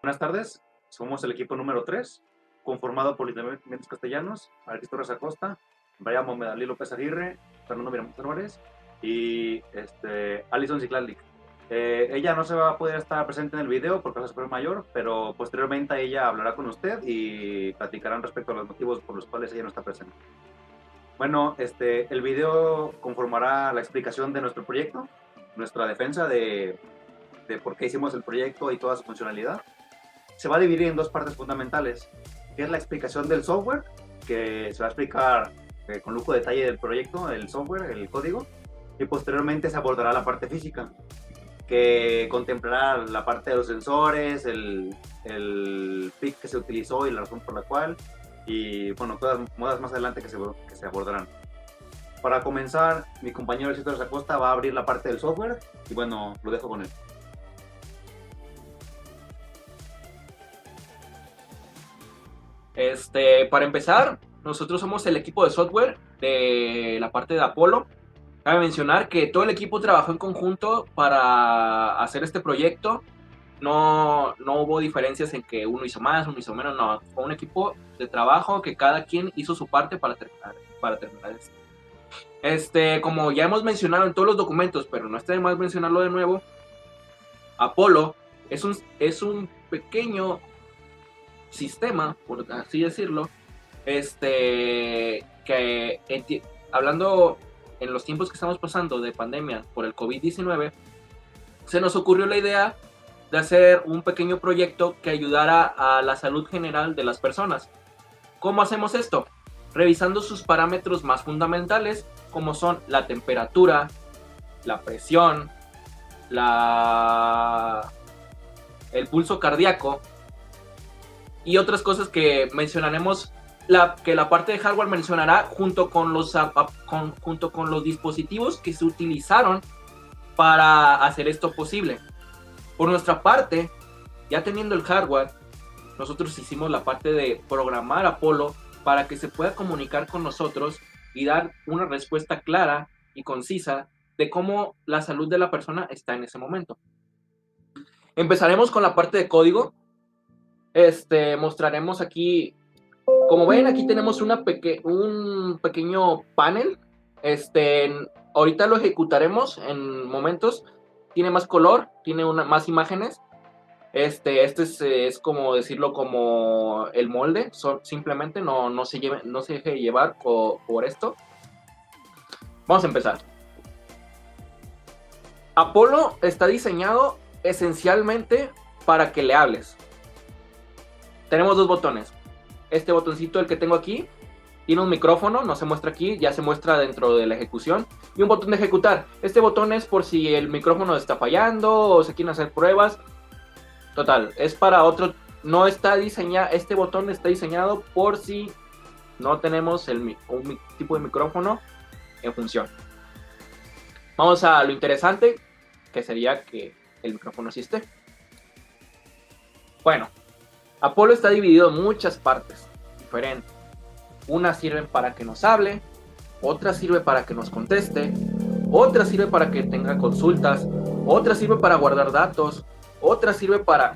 Buenas tardes, somos el equipo número 3, conformado por Lilian Méndez Castellanos, Alexis Torres Acosta, Brian Momedalí López Aguirre, Fernando Miramontes Álvarez y Alison Ziklalik. Ella no se va a poder estar presente en el video porque es súper mayor, pero posteriormente ella hablará con usted y platicarán respecto a los motivos por los cuales ella no está presente. Bueno, el video conformará la explicación de nuestro proyecto, nuestra defensa de por qué hicimos el proyecto y toda su funcionalidad. Se va a dividir en dos partes fundamentales, que es la explicación del software, que se va a explicar con lujo de detalle del proyecto, el software, el código, y posteriormente se abordará la parte física, que contemplará la parte de los sensores, el PIC que se utilizó y la razón por la cual, y bueno, todas las modas más adelante que se abordarán. Para comenzar, mi compañero Alexis Torres Acosta va a abrir la parte del software, y bueno, lo dejo con él. Para empezar, nosotros somos el equipo de software de la parte de Apolo. Cabe mencionar que todo el equipo trabajó en conjunto para hacer este proyecto. No hubo diferencias en que uno hizo más, uno hizo menos, no. Fue un equipo de trabajo que cada quien hizo su parte para terminar esto. Como ya hemos mencionado en todos los documentos, pero no está de más mencionarlo de nuevo, Apolo es un pequeño sistema, por así decirlo, hablando en los tiempos que estamos pasando de pandemia por el COVID-19, se nos ocurrió la idea de hacer un pequeño proyecto que ayudara a la salud general de las personas. ¿Cómo hacemos esto? Revisando sus parámetros más fundamentales, como son la temperatura, la presión, el pulso cardíaco, y otras cosas que mencionaremos, que la parte de hardware mencionará junto con los dispositivos que se utilizaron para hacer esto posible. Por nuestra parte, ya teniendo el hardware, nosotros hicimos la parte de programar Apolo para que se pueda comunicar con nosotros y dar una respuesta clara y concisa de cómo la salud de la persona está en ese momento. Empezaremos con la parte de código. Mostraremos aquí, como ven, aquí tenemos un pequeño panel. Ahorita lo ejecutaremos en momentos. Tiene más color, tiene más imágenes. Es como decirlo, como el molde. Simplemente no se deje llevar por esto. Vamos a empezar. Apolo está diseñado esencialmente para que le hables. Tenemos dos botones. Este botoncito, el que tengo aquí, tiene un micrófono, no se muestra aquí, ya se muestra dentro de la ejecución. Y un botón de ejecutar. Este botón es por si el micrófono está fallando o se quieren hacer pruebas. Total, es para otro. No está diseñado, este botón está diseñado por si no tenemos un tipo de micrófono en función. Vamos a lo interesante, que sería que el micrófono sí esté. Bueno, Apolo está dividido en muchas partes diferentes. Unas sirven para que nos hable, otra sirve para que nos conteste, otra sirve para que tenga consultas, otra sirve para guardar datos, otra sirve para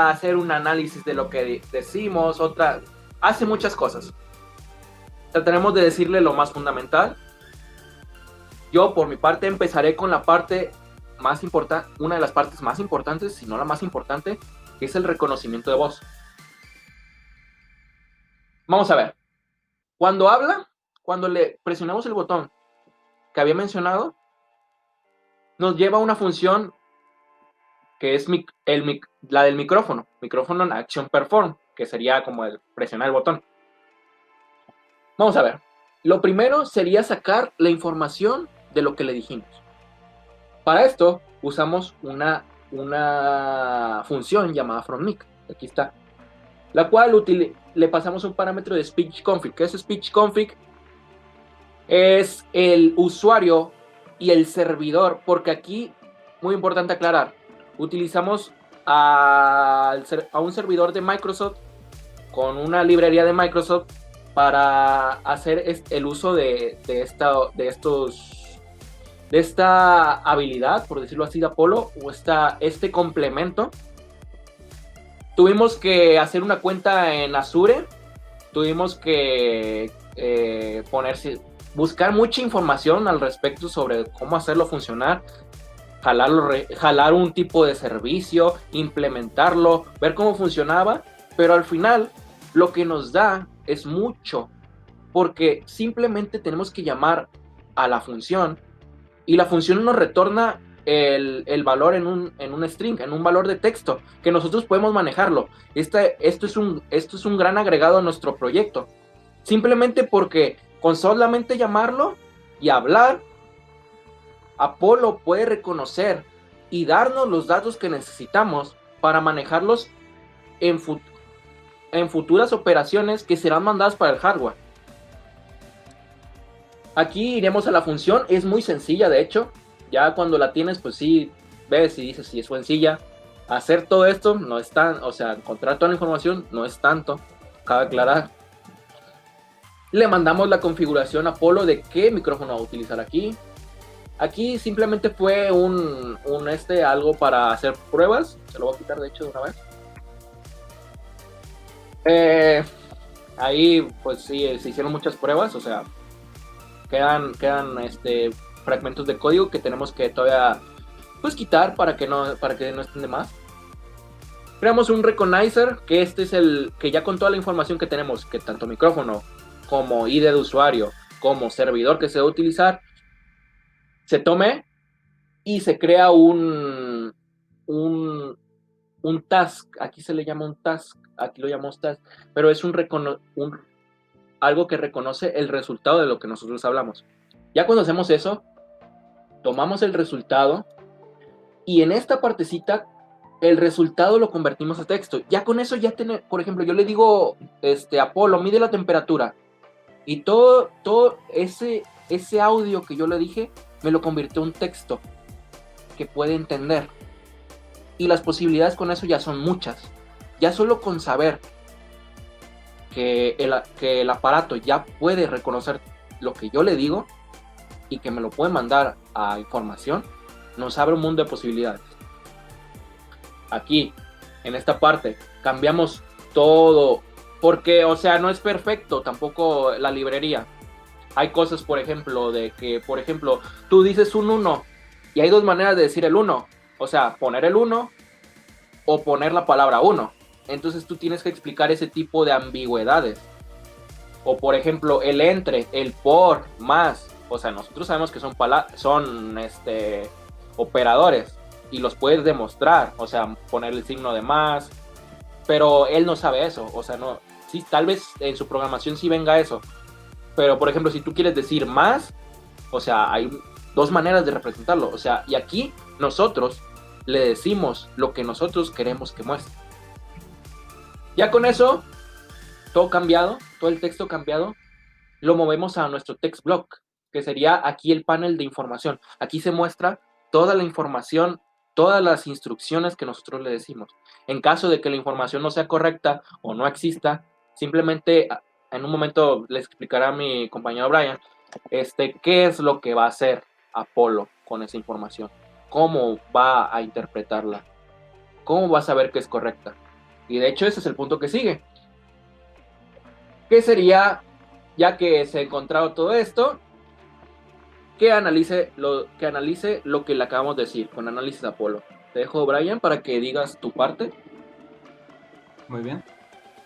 hacer un análisis de lo que decimos, otra hace muchas cosas. Trataremos de decirle lo más fundamental. Yo, por mi parte, empezaré con la parte más importante, una de las partes más importantes, si no la más importante, que es el reconocimiento de voz. Vamos a ver. Cuando habla, cuando le presionamos el botón que había mencionado, nos lleva a una función que es la del micrófono en Action Perform, que sería como el presionar el botón. Vamos a ver. Lo primero sería sacar la información de lo que le dijimos. Para esto usamos una función llamada fromMic, aquí está, la cual le pasamos un parámetro de speech_config. ¿Qué es speech_config? Es el usuario y el servidor, porque aquí, muy importante aclarar, utilizamos a un servidor de Microsoft con una librería de Microsoft para hacer el uso de estos habilidad, por decirlo así, de Apollo, o este complemento, tuvimos que hacer una cuenta en Azure, tuvimos que buscar mucha información al respecto sobre cómo hacerlo funcionar, jalar un tipo de servicio, implementarlo, ver cómo funcionaba, pero al final lo que nos da es mucho, porque simplemente tenemos que llamar a la función y la función nos retorna el valor en un string, en un valor de texto, que nosotros podemos manejarlo. Esto es un gran agregado a nuestro proyecto, simplemente porque con solamente llamarlo y hablar, Apollo puede reconocer y darnos los datos que necesitamos para manejarlos en futuras operaciones que serán mandadas para el hardware. Aquí iremos a la función, es muy sencilla de hecho, ya cuando la tienes pues sí ves y dices si es sencilla. Hacer todo esto no es tan, o sea, encontrar toda la información no es tanto, cabe aclarar. Le mandamos la configuración a Apollo de qué micrófono va a utilizar aquí. Aquí simplemente fue algo para hacer pruebas. Se lo voy a quitar de hecho de una vez. Ahí pues sí, se hicieron muchas pruebas, o sea, quedan fragmentos de código que tenemos que todavía pues quitar para que no estén de más. Creamos un recognizer, que este es el que ya con toda la información que tenemos, que tanto micrófono como ID de usuario como servidor que se va a utilizar, se tome y se crea un task. Aquí se le llama un task, aquí lo llamamos task, pero es algo que reconoce el resultado de lo que nosotros hablamos. Ya cuando hacemos eso, tomamos el resultado y en esta partecita el resultado lo convertimos a texto. Ya con eso ya tenemos, por ejemplo, yo le digo Apollo, mide la temperatura, y todo ese audio que yo le dije me lo convirtió en un texto que puede entender. Y las posibilidades con eso ya son muchas. Ya solo con saber que el aparato ya puede reconocer lo que yo le digo y que me lo puede mandar a información, nos abre un mundo de posibilidades. Aquí, en esta parte, cambiamos todo, porque, o sea, no es perfecto tampoco la librería. Hay cosas, por ejemplo, tú dices un 1 y hay dos maneras de decir el 1. O sea, poner el 1 o poner la palabra 1. Entonces tú tienes que explicar ese tipo de ambigüedades. O por ejemplo, el entre, el por, más. O sea, nosotros sabemos que son operadores y los puedes demostrar. O sea, poner el signo de más. Pero él no sabe eso. O sea, no. Sí, tal vez en su programación sí venga eso. Pero por ejemplo, si tú quieres decir más, o sea, hay dos maneras de representarlo. O sea, y aquí nosotros le decimos lo que nosotros queremos que muestre. Ya con eso, todo cambiado, todo el texto cambiado, lo movemos a nuestro text block, que sería aquí el panel de información. Aquí se muestra toda la información, todas las instrucciones que nosotros le decimos. En caso de que la información no sea correcta o no exista, simplemente en un momento les explicará a mi compañero Brian qué es lo que va a hacer Apollo con esa información, cómo va a interpretarla, cómo va a saber que es correcta. Y de hecho ese es el punto que sigue, que sería, ya que se ha encontrado todo esto, que analice lo que le acabamos de decir con análisis Apollo. Te dejo, Brian, para que digas tu parte. Muy bien.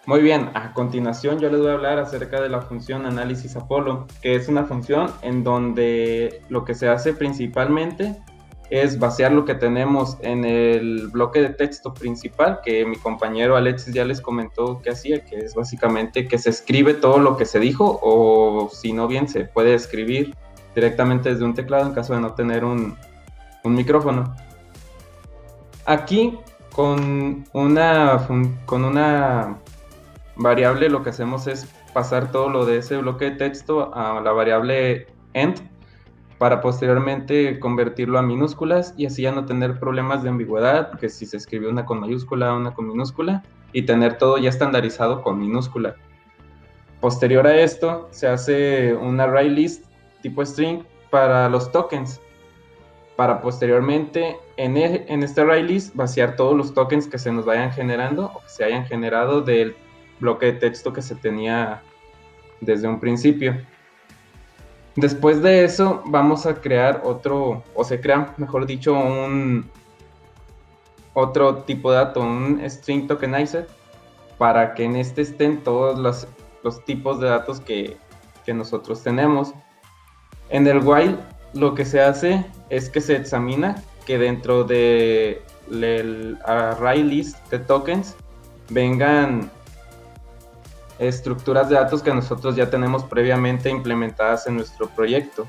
Muy bien, a continuación yo les voy a hablar acerca de la función análisis Apollo, que es una función en donde lo que se hace principalmente es vaciar lo que tenemos en el bloque de texto principal, que mi compañero Alexis ya les comentó que hacía, que es básicamente que se escribe todo lo que se dijo, o si no bien se puede escribir directamente desde un teclado en caso de no tener un micrófono. Aquí con una variable lo que hacemos es pasar todo lo de ese bloque de texto a la variable end para posteriormente convertirlo a minúsculas y así ya no tener problemas de ambigüedad, que si se escribió una con mayúscula, una con minúscula, y tener todo ya estandarizado con minúscula. Posterior a esto se hace un array list tipo string para los tokens. para posteriormente en este array list vaciar todos los tokens que se nos vayan generando o que se hayan generado del bloque de texto que se tenía desde un principio. Después de eso vamos a crear otro, o se crea, mejor dicho, otro tipo de dato, un string tokenizer, para que en este estén todos los tipos de datos que nosotros tenemos. En el while lo que se hace es que se examina que dentro del array list de tokens vengan estructuras de datos que nosotros ya tenemos previamente implementadas en nuestro proyecto.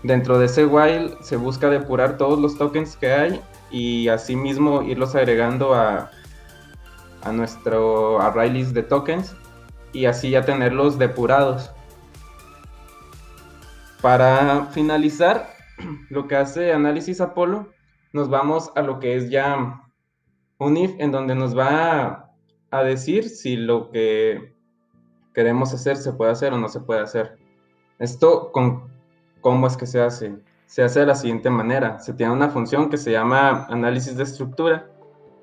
Dentro de ese while se busca depurar todos los tokens que hay y asimismo irlos agregando a nuestro array list de tokens y así ya tenerlos depurados. Para finalizar, lo que hace Análisis Apollo, nos vamos a lo que es ya un if, en donde nos va a decir si lo que queremos hacer se puede hacer o no se puede hacer. Esto, ¿cómo es que se hace? Se hace de la siguiente manera. Se tiene una función que se llama análisis de estructura,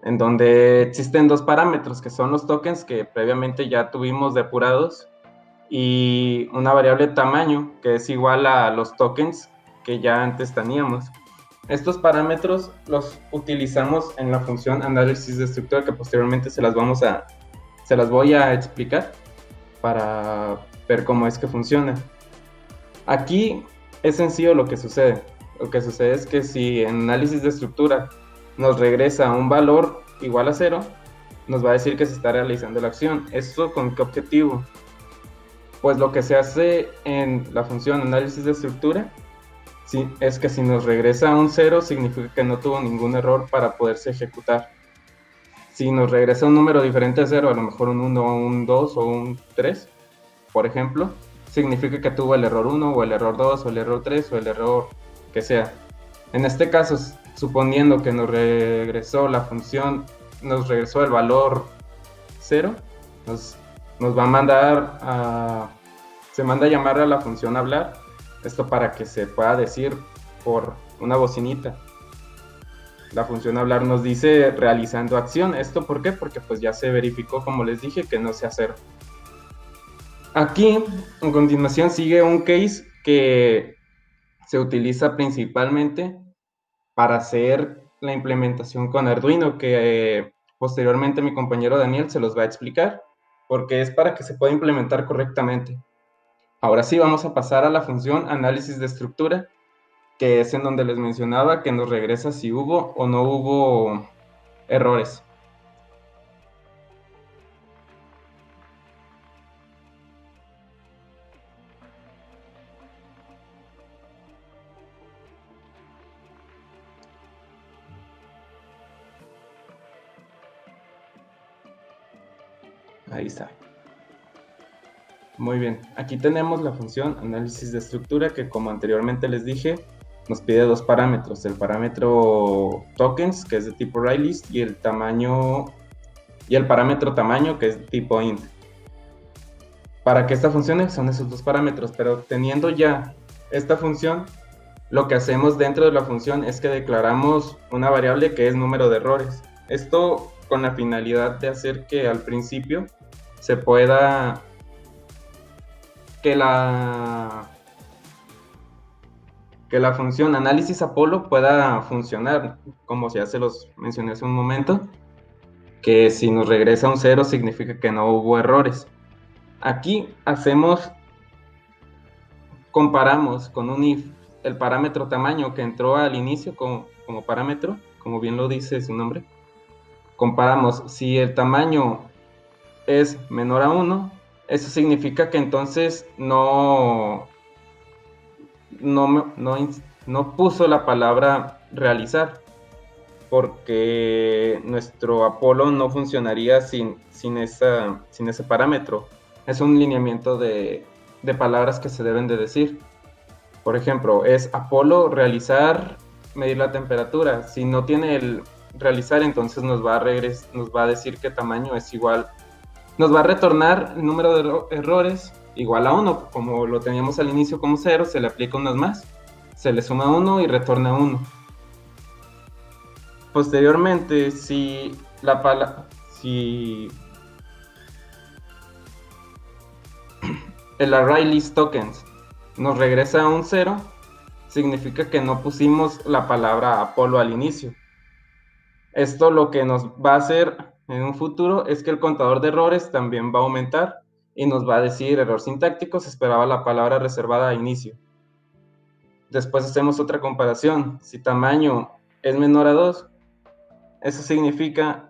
en donde existen dos parámetros, que son los tokens que previamente ya tuvimos depurados, y una variable tamaño, que es igual a los tokens que ya antes teníamos. Estos parámetros los utilizamos en la función análisis de estructura, que posteriormente se las voy a explicar para ver cómo es que funciona. Aquí es sencillo lo que sucede. Lo que sucede es que si en análisis de estructura nos regresa un valor igual a 0, nos va a decir que se está realizando la acción. ¿Esto con qué objetivo? Pues lo que se hace en la función análisis de estructura es que si nos regresa un 0, significa que no tuvo ningún error para poderse ejecutar. Si nos regresa un número diferente de 0, a lo mejor un 1, un 2 o un 3, por ejemplo, significa que tuvo el error 1 o el error 2 o el error 3 o el error que sea. En este caso, suponiendo que nos regresó la función, nos regresó el valor 0, nos va a mandar se manda a llamar a la función hablar, esto para que se pueda decir por una bocinita. La función hablar nos dice realizando acción. ¿Esto por qué? Porque pues ya se verificó, como les dije, que no sea 0. Aquí, en continuación, sigue un case que se utiliza principalmente para hacer la implementación con Arduino, que posteriormente mi compañero Daniel se los va a explicar, porque es para que se pueda implementar correctamente. Ahora sí, vamos a pasar a la función análisis de estructura, que es en donde les mencionaba que nos regresa si hubo o no hubo errores. Ahí está. Muy bien, aquí tenemos la función análisis de estructura que, como anteriormente les dije, nos pide dos parámetros, el parámetro tokens, que es de tipo ArrayList, y el parámetro tamaño, que es de tipo int. Para que esta funcione son esos dos parámetros, pero teniendo ya esta función, lo que hacemos dentro de la función es que declaramos una variable que es número de errores. Esto con la finalidad de hacer que al principio se pueda que la función análisis Apollo pueda funcionar, como ya se los mencioné hace un momento, que si nos regresa un 0 significa que no hubo errores. Aquí comparamos con un if el parámetro tamaño que entró al inicio como parámetro, como bien lo dice su nombre. Comparamos si el tamaño es menor a 1, eso significa que entonces no puso la palabra realizar, porque nuestro Apollo no funcionaría sin ese parámetro. Es un lineamiento de palabras que se deben de decir. Por ejemplo, es Apollo realizar, medir la temperatura. Si no tiene el realizar, entonces nos va a decir que tamaño es igual. Nos va a retornar el número de errores igual a 1, como lo teníamos al inicio como 0, se le aplica unos más, se le suma 1 y retorna 1. posteriormente, si si el array list tokens nos regresa a un 0, significa que no pusimos la palabra Apolo al inicio. Esto lo que nos va a hacer en un futuro es que el contador de errores también va a aumentar y nos va a decir error sintáctico, se esperaba la palabra reservada a inicio. Después hacemos otra comparación. Si tamaño es menor a 2, eso significa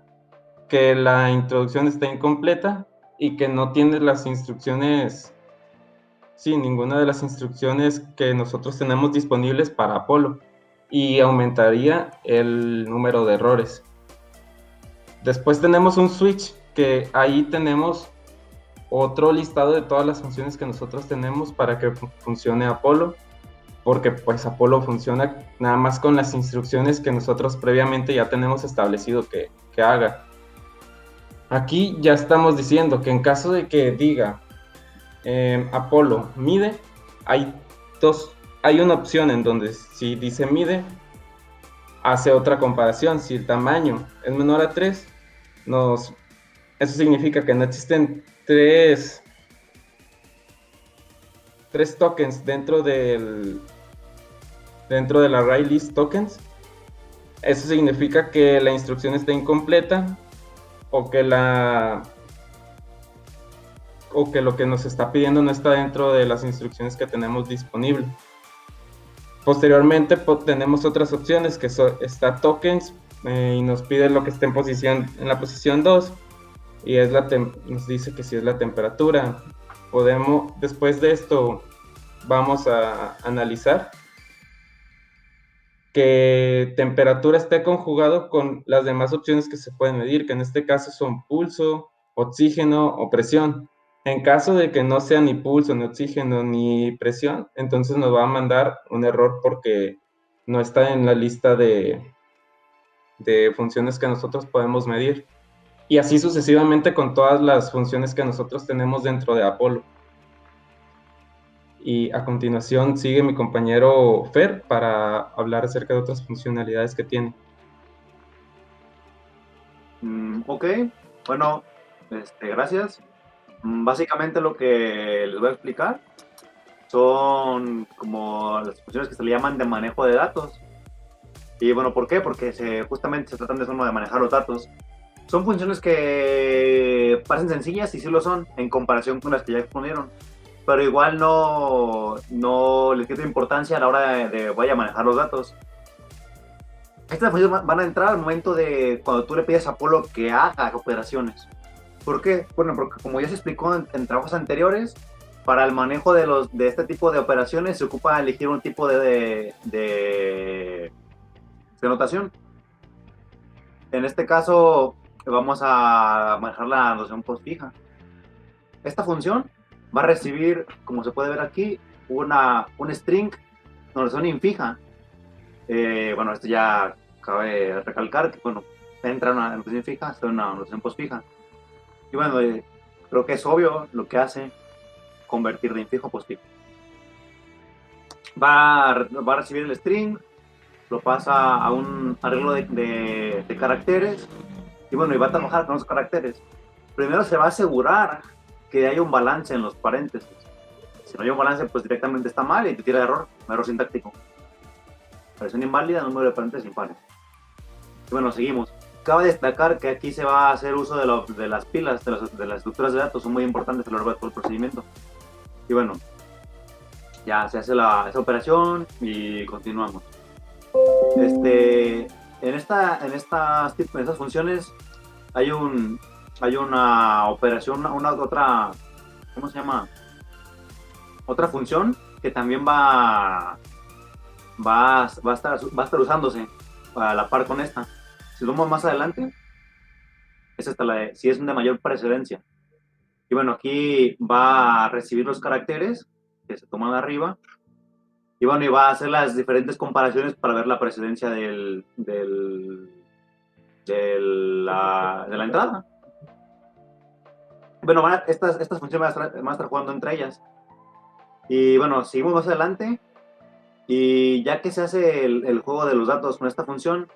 que la introducción está incompleta y que no tiene las instrucciones, ninguna de las instrucciones que nosotros tenemos disponibles para Apolo, y aumentaría el número de errores. Después tenemos un switch, que ahí tenemos otro listado de todas las funciones que nosotros tenemos para que funcione Apolo, porque pues Apolo funciona nada más con las instrucciones que nosotros previamente ya tenemos establecido que haga. Aquí ya estamos diciendo que en caso de que diga Apolo mide, hay una opción en donde si dice mide, hace otra comparación. Si el tamaño es menor a 3, eso significa que no existen tres tokens dentro del array list tokens. Eso significa que la instrucción está incompleta, o que lo que nos está pidiendo no está dentro de las instrucciones que tenemos disponible. Posteriormente tenemos otras opciones, que está tokens, y nos pide lo que esté en la posición 2, y nos dice que si es la temperatura. Después de esto vamos a analizar que temperatura esté conjugado con las demás opciones que se pueden medir, que en este caso son pulso, oxígeno o presión. En caso de que no sea ni pulso, ni oxígeno, ni presión, entonces nos va a mandar un error porque no está en la lista de funciones que nosotros podemos medir. Y así sucesivamente con todas las funciones que nosotros tenemos dentro de Apolo. Y a continuación sigue mi compañero Fer para hablar acerca de otras funcionalidades que tiene. Ok, bueno, gracias. Básicamente lo que les voy a explicar son como las funciones que se le llaman de manejo de datos. Y bueno, ¿por qué? Porque justamente se tratan de manejar los datos. Son funciones que parecen sencillas y sí lo son en comparación con las que ya expusieron, pero igual no les quita importancia a la hora de vaya a manejar los datos. Estas funciones van a entrar al momento de cuando tú le pides a Apolo que haga operaciones. ¿Por qué? Bueno, porque como ya se explicó en trabajos anteriores, para el manejo de este tipo de operaciones se ocupa elegir un tipo de notación. En este caso vamos a manejar la notación postfija. Esta función va a recibir, como se puede ver aquí, un string, notación infija. Bueno, esto ya cabe recalcar que, bueno, entra una notación fija, está una notación postfija. Y bueno, creo que es obvio lo que hace convertir de infijo a postfijo. Va a recibir el string, lo pasa a un arreglo de caracteres, y bueno, y va a trabajar con los caracteres. Primero se va a asegurar que haya un balance en los paréntesis. Si no hay un balance, pues directamente está mal y te tira error sintáctico. Operación inválida, número de paréntesis impares. Y bueno, seguimos. Cabe destacar que aquí se va a hacer uso de las pilas, de las estructuras de datos, son muy importantes a lo largo de todo el procedimiento. Y bueno, ya se hace esa operación y continuamos. En estas funciones hay una operación, otra, ¿cómo se llama? Otra función que también va a estar usándose a la par con esta. Si lo vemos más adelante, es hasta si es de mayor precedencia. Y bueno, aquí va a recibir los caracteres que se toman arriba. Y bueno, y va a hacer las diferentes comparaciones para ver la precedencia de la entrada. Bueno, estas funciones van a estar jugando entre ellas. Y bueno, seguimos más adelante. Y ya que se hace el juego de los datos con esta función,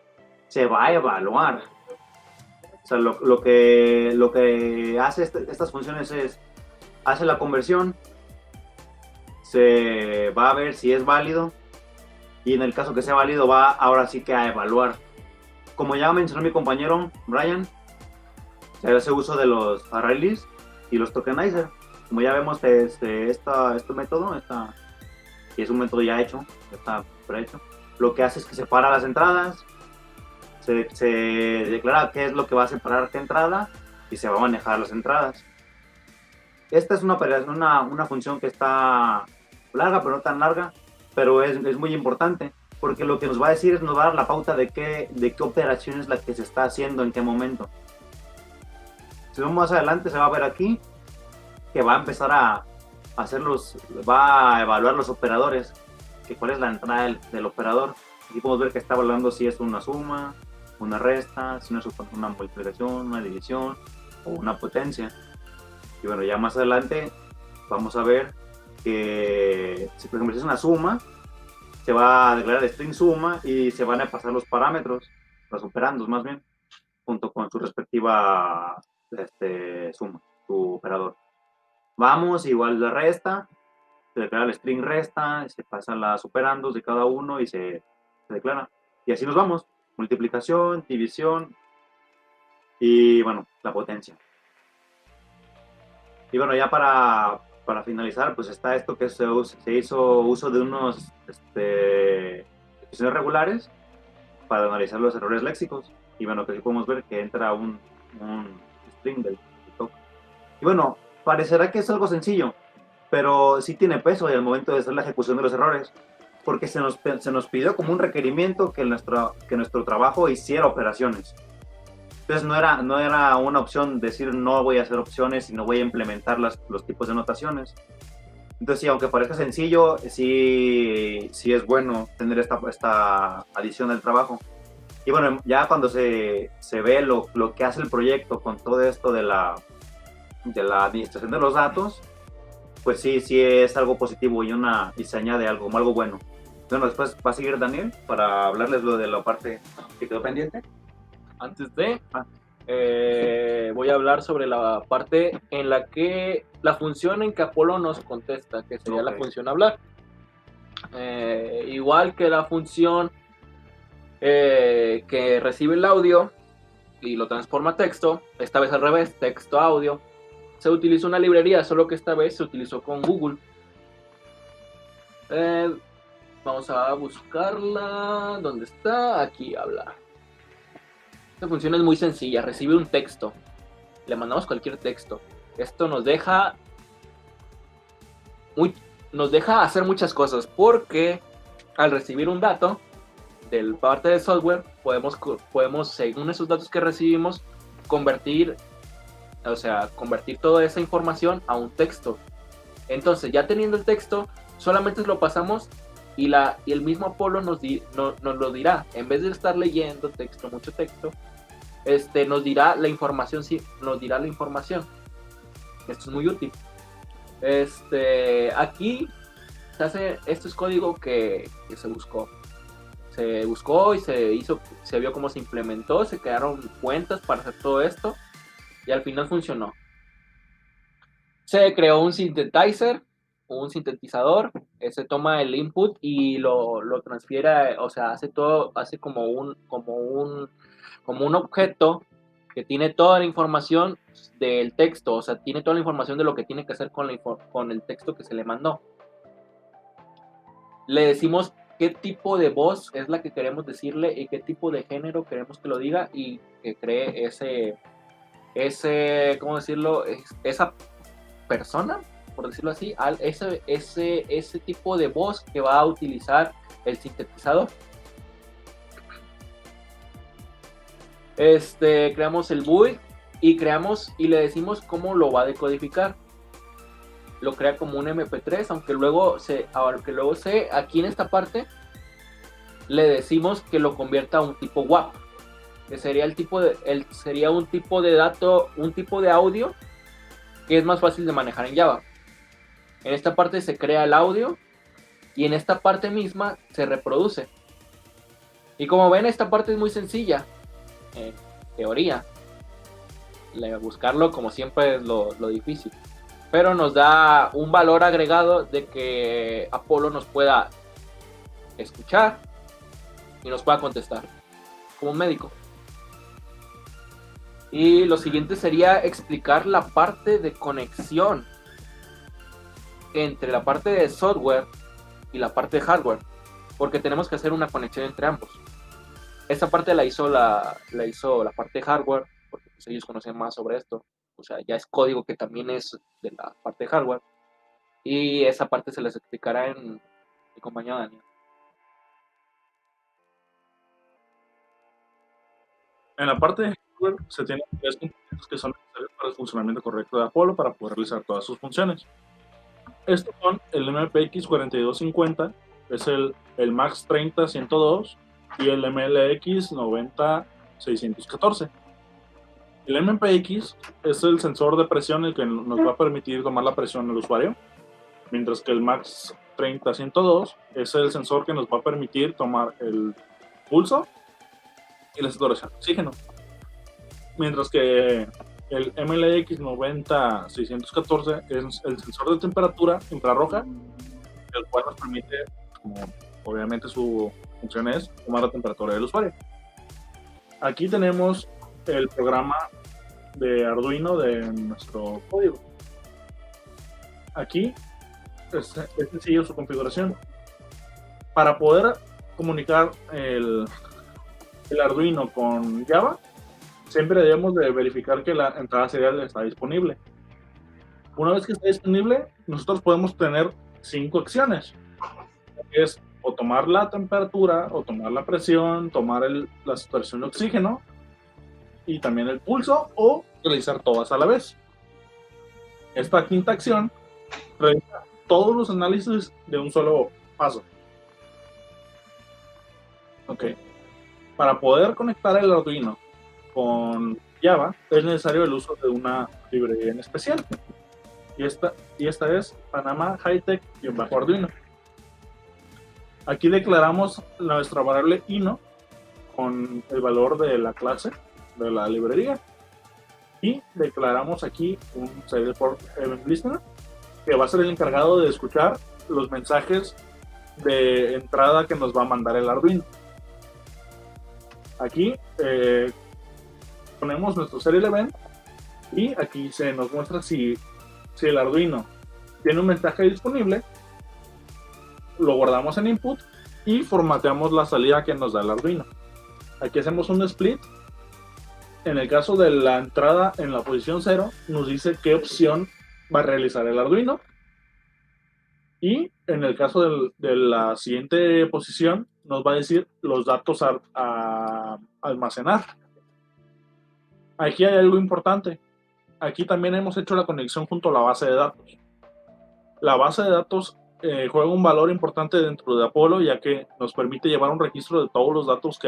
se va a evaluar. O sea, lo que hace estas funciones es, hace la conversión, se va a ver si es válido, y en el caso que sea válido va ahora sí que a evaluar. Como ya mencionó mi compañero Brian, se hace uso de los arrays y los tokenizer. Como ya vemos, este método, y es un método ya hecho, está prehecho, lo que hace es que separa las entradas, se declara qué es lo que va a separar qué entrada y se va a manejar las entradas. Esta es una función que está larga, pero no tan larga, pero es muy importante, porque lo que nos va a decir es, nos va a dar la pauta de qué operación es la que se está haciendo en qué momento. Si vamos más adelante, se va a ver aquí que va a empezar a va a evaluar los operadores, que cuál es la entrada del operador. Aquí podemos ver que está evaluando si es una suma, una resta, si es una multiplicación, una división o una potencia. Y bueno, ya más adelante vamos a ver que si por ejemplo es una suma, se va a declarar string suma y se van a pasar los parámetros, los operandos más bien, junto con su respectiva suma, su operador. Vamos, igual la resta, se declara el string resta, se pasan las operandos de cada uno y se declara. Y así nos vamos, multiplicación, división y bueno, la potencia. Y bueno, ya para finalizar, pues está esto que se hizo uso de unos expresiones regulares para analizar los errores léxicos. Y bueno, que aquí podemos ver que entra un string del token. Y bueno, parecerá que es algo sencillo, pero sí tiene peso al momento de hacer la ejecución de los errores, porque se nos pidió como un requerimiento que nuestro trabajo hiciera operaciones. Entonces no era una opción decir no voy a hacer opciones y no voy a implementar los tipos de notaciones. Entonces sí, aunque parezca sencillo, sí es bueno tener esta adición del trabajo. Y bueno, ya cuando se ve lo que hace el proyecto con todo esto de la administración de los datos, pues sí es algo positivo y se añade algo bueno. Bueno, después va a seguir Daniel para hablarles lo de la parte que quedó pendiente. Antes voy a hablar sobre la parte en la que la función en que Apolo nos contesta, que sería la función hablar. Igual que la función que recibe el audio y lo transforma a texto, esta vez al revés, texto a audio, se utilizó una librería, solo que esta vez se utilizó con Google. Vamos a buscarla. ¿Dónde está? Aquí, hablar. Esta función es muy sencilla, recibe un texto, le mandamos cualquier texto. Esto nos deja hacer muchas cosas, porque al recibir un dato del parte del software, podemos según esos datos que recibimos, convertir toda esa información a un texto. Entonces, ya teniendo el texto, solamente lo pasamos y el mismo Apolo nos lo dirá. En vez de estar leyendo mucho texto, nos dirá la información. Sí, nos dirá la información. Esto es muy útil. Aquí esto es código que se buscó. Se buscó y se vio cómo se implementó, se crearon cuentas para hacer todo esto y al final funcionó. Se creó un sintetizador, se toma el input y lo transfiere, o sea, hace como un objeto que tiene toda la información del texto, o sea, tiene toda la información de lo que tiene que hacer con el texto que se le mandó. Le decimos qué tipo de voz es la que queremos decirle y qué tipo de género queremos que lo diga y que cree ¿cómo decirlo? Esa persona, por decirlo así, ese tipo de voz que va a utilizar el sintetizador. Creamos el build y le decimos cómo lo va a decodificar. Lo crea como un MP3, aunque luego aquí en esta parte le decimos que lo convierta a un tipo WAP, que sería sería un tipo de dato, un tipo de audio que es más fácil de manejar en Java. En esta parte se crea el audio y en esta parte misma se reproduce. Y como ven, esta parte es muy sencilla, en teoría. Buscarlo, como siempre, es lo difícil. Pero nos da un valor agregado de que Apolo nos pueda escuchar y nos pueda contestar, como un médico. Y lo siguiente sería explicar la parte de conexión entre la parte de software y la parte de hardware, porque tenemos que hacer una conexión entre ambos. Esta parte la hizo la parte de hardware, porque pues ellos conocen más sobre esto. O sea, ya es código que también es de la parte de hardware. Y esa parte se les explicará en mi compañero Daniel. En la parte de hardware se tienen tres componentes que son necesarios para el funcionamiento correcto de Apolo para poder realizar todas sus funciones. Estos son el MPX 4250, es el MAX 30102 y el MLX 90614. El MPX es el sensor de presión el que nos va a permitir tomar la presión del usuario, mientras que el MAX 30102 es el sensor que nos va a permitir tomar el pulso y la saturación de oxígeno, mientras que el MLX 90614 es el sensor de temperatura infrarroja, el cual nos permite, como obviamente su función es, tomar la temperatura del usuario. Aquí tenemos el programa de Arduino de nuestro código. Aquí es sencillo su configuración. Para poder comunicar el Arduino con Java, siempre debemos de verificar que la entrada serial está disponible. Una vez que está disponible, nosotros podemos tener 5 acciones. Que es o tomar la temperatura, o tomar la presión, tomar la saturación de oxígeno, y también el pulso, o realizar todas a la vez. Esta quinta acción realiza todos los análisis de un solo paso. Ok. Para poder conectar el Arduino con Java es necesario el uso de una librería en especial. Y esta es Panama Hightech-Arduino. Aquí declaramos nuestra variable ino con el valor de la clase de la librería. Y declaramos aquí un serial port event listener que va a ser el encargado de escuchar los mensajes de entrada que nos va a mandar el Arduino. Aquí ponemos nuestro serial event y aquí se nos muestra si el Arduino tiene un mensaje disponible, lo guardamos en input y formateamos la salida que nos da el Arduino. Aquí hacemos un split. En el caso de la entrada en la posición 0, nos dice qué opción va a realizar el Arduino. Y en el caso de la siguiente posición, nos va a decir los datos a almacenar. Aquí hay algo importante. Aquí también hemos hecho la conexión junto a la base de datos. La base de datos juega un valor importante dentro de Apolo, ya que nos permite llevar un registro de todos los datos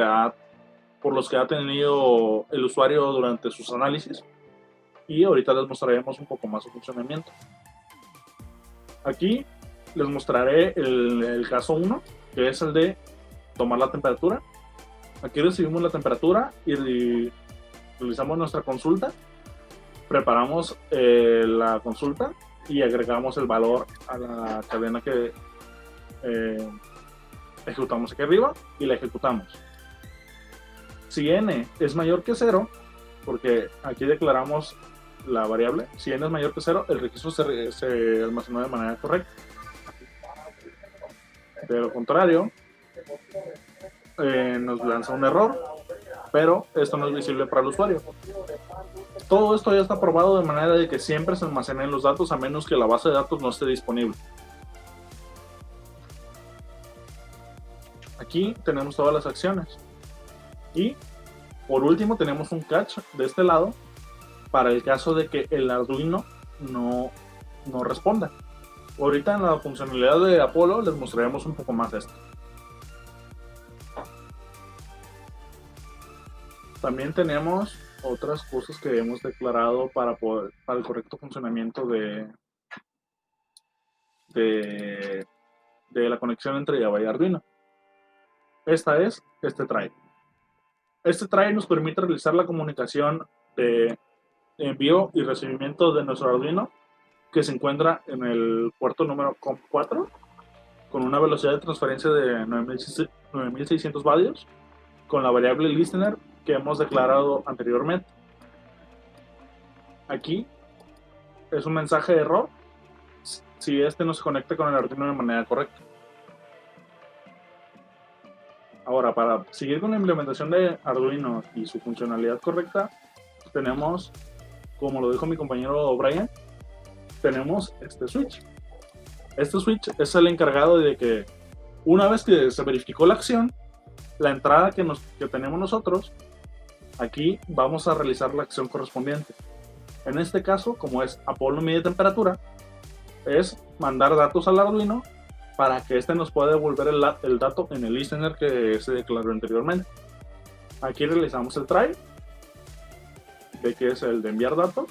por los que ha tenido el usuario durante sus análisis. Y ahorita les mostraremos un poco más su funcionamiento. Aquí les mostraré el caso 1, que es el de tomar la temperatura. Aquí recibimos la temperatura y realizamos nuestra consulta. Preparamos la consulta y agregamos el valor a la cadena que ejecutamos aquí arriba y la ejecutamos. Si n es mayor que 0, porque aquí declaramos la variable, si n es mayor que 0, el registro se almacenó de manera correcta. De lo contrario, nos lanza un error, pero esto no es visible para el usuario. Todo esto ya está probado de manera de que siempre se almacenen los datos a menos que la base de datos no esté disponible. Aquí tenemos todas las acciones. Y por último tenemos un catch de este lado para el caso de que el Arduino no responda. Ahorita en la funcionalidad de Apolo les mostraremos un poco más de esto. También tenemos otras cosas que hemos declarado para el correcto funcionamiento de la conexión entre Java y Arduino. Esta es este try. Este try nos permite realizar la comunicación de envío y recibimiento de nuestro Arduino, que se encuentra en el puerto número COM4 con una velocidad de transferencia de 9600 vatios con la variable listener que hemos declarado anteriormente. Aquí es un mensaje de error si este no se conecta con el Arduino de manera correcta. Ahora, para seguir con la implementación de Arduino y su funcionalidad correcta, tenemos, como lo dijo mi compañero Brian, tenemos este switch. Este switch es el encargado de que una vez que se verificó la acción, la entrada que tenemos nosotros, aquí vamos a realizar la acción correspondiente. En este caso, como es Apollo mide temperatura, es mandar datos al Arduino para que este nos pueda devolver el dato en el listener que se declaró anteriormente. Aquí realizamos el try, que es el de enviar datos,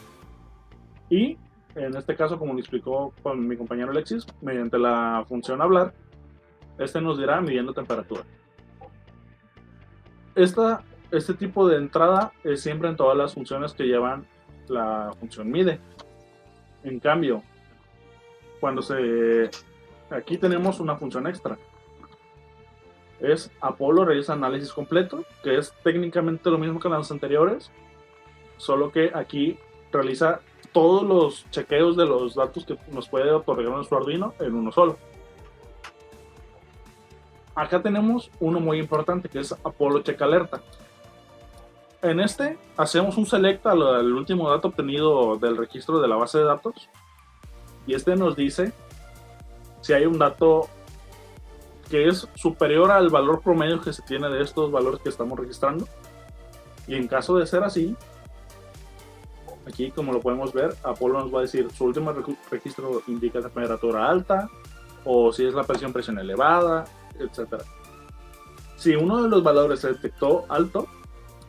y en este caso, como lo explicó con mi compañero Alexis, mediante la función hablar, este nos dirá midiendo temperatura. Este tipo de entrada es siempre en todas las funciones que llevan la función mide. En cambio, aquí tenemos una función extra. Es Apollo realiza análisis completo, que es técnicamente lo mismo que las anteriores, solo que aquí realiza todos los chequeos de los datos que nos puede otorgar nuestro Arduino en uno solo. Acá tenemos uno muy importante, que es Apollo Check Alerta. En este hacemos un select al último dato obtenido del registro de la base de datos, y este nos dice si hay un dato que es superior al valor promedio que se tiene de estos valores que estamos registrando, y en caso de ser así, aquí como lo podemos ver, Apollo nos va a decir su último registro indica temperatura alta, o si es la presión elevada, etc. Si uno de los valores se detectó alto,